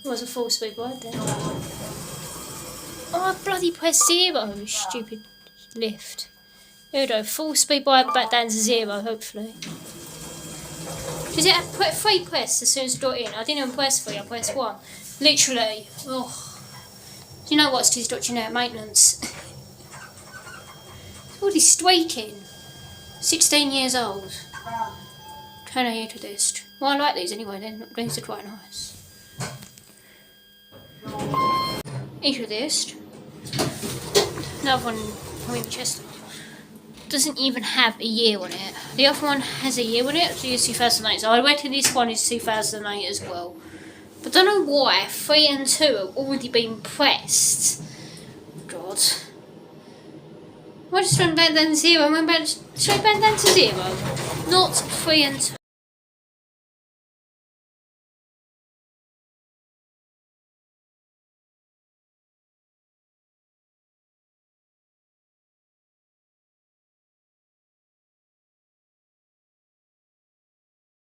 It was a full speed ride then. Oh, I bloody pressed 0, stupid lift. Here we go, full speed ride back down to 0, hopefully. Does it put 3 press as soon as you got in? I didn't even press 3, I pressed 1. Literally. Oh. Do you know what? It's got generic maintenance. It's already streaking. 16 years old. Kone Ecodisc. Well, I like these anyway, these are quite nice. Ecodisc. Another one from Winchester. Doesn't even have a year on it. The other one has a year on it, so it's 2008. So I reckon this one is 2008 as well. But I don't know why 3 and 2 have already been pressed. God. Why just went back down to 0 and went back straight back down to 0? Not 3 and 2.